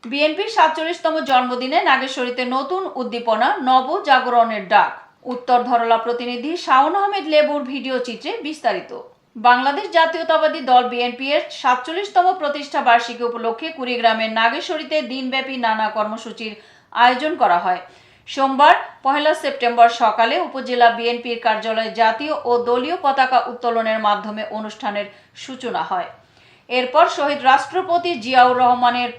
বিএনপির ৪৭তম জন্মদিনে নাগেশ্বরীতে নতুন উদ্দীপনা, নবজাগরণের ডাক। উত্তর ধরলা প্রতিনিধি শাওন আহমেদ লেবুর ভিডিও চিত্রে বিস্তারিত। বাংলাদেশ জাতীয়তাবাদী দল বিএনপি এর ৪৭তম প্রতিষ্ঠা বার্ষিকী উপলক্ষে কুড়িগ্রামের নাগেশ্বরীতে দিনব্যাপী নানা কর্মসূচির আয়োজন করা হয়। সোমবার ১ সেপ্টেম্বর সকালে উপজেলা বিএনপির কার্যালয়ে জাতীয় ও দলীয় পতাকা উত্তোলনের মাধ্যমে অনুষ্ঠানের সূচনা হয়। এরপর শহীদ রাষ্ট্রপতি জিয়াউর রহমানের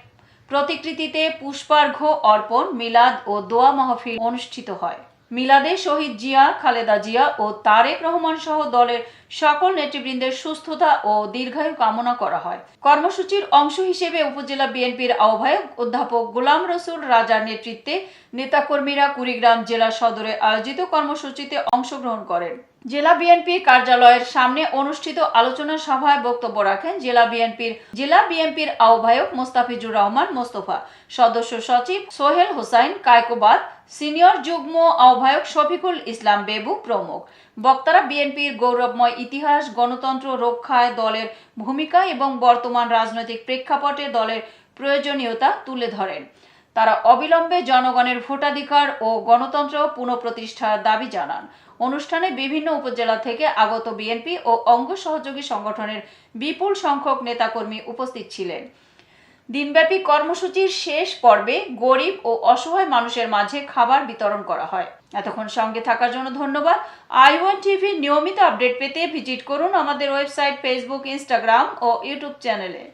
প্রতিকৃতিতে পুষ্পার্ঘ্য অর্পণ, মিলাদ ও দোয়া মাহফিল অনুষ্ঠিত হয়। মিলাদে শহীদ জিয়া, খালেদা জিয়া ও তারেক রহমান সহ দলের সকল নেতৃবৃন্দের সুস্থতা ও দীর্ঘায়ু কামনা করা হয়। কর্মসূচির অংশ হিসেবে উপজেলা বিএনপির আহ্বায়ক অধ্যাপক গোলাম রসুল রাজার নেতৃত্বে নেতাকর্মীরা কুড়িগ্রাম জেলা সদরে আয়োজিত কর্মসূচিতে অংশগ্রহণ করেন। জেলা বিএনপির কার্যালয়ের সামনে অনুষ্ঠিত আলোচনা সভায় বক্তব্য রাখেন জেলা বিএনপির আহ্বায়ক মোস্তাফিজুর রহমান মোস্তফা, সদস্য সচিব সোহেল হোসাইন কায়কোবাদ, সিনিয়র যুগ্ম আহ্বায়ক শফিকুল ইসলাম বেবু প্রমুখ। বক্তারা বিএনপির গৌরবময় ইতিহাস, গণতন্ত্র রক্ষায় দলের ভূমিকা এবং বর্তমান রাজনৈতিক প্রেক্ষাপটে দলের প্রয়োজনীয়তা তুলে ধরেন। তারা অবিলম্বে জনগণের ভোটাধিকার ও গণতন্ত্র পুনঃপ্রতিষ্ঠার দাবি জানান। অনুষ্ঠানে বিভিন্ন উপজেলা থেকে আগত বিএনপি ও অঙ্গ সহযোগী সংগঠনের বিপুল সংখ্যক নেতাকর্মী উপস্থিত ছিলেন। দিনব্যাপী কর্মসূচির শেষ পর্বে গরিব ও অসহায় মানুষের মাঝে খাবার বিতরণ করা হয়। এতক্ষণ সঙ্গে থাকার জন্য ধন্যবাদ। i1 টিভি নিয়মিত আপডেট পেতে ভিজিট করুন আমাদের ওয়েবসাইট, ফেসবুক, ইনস্টাগ্রাম ও ইউটিউব চ্যানেলে।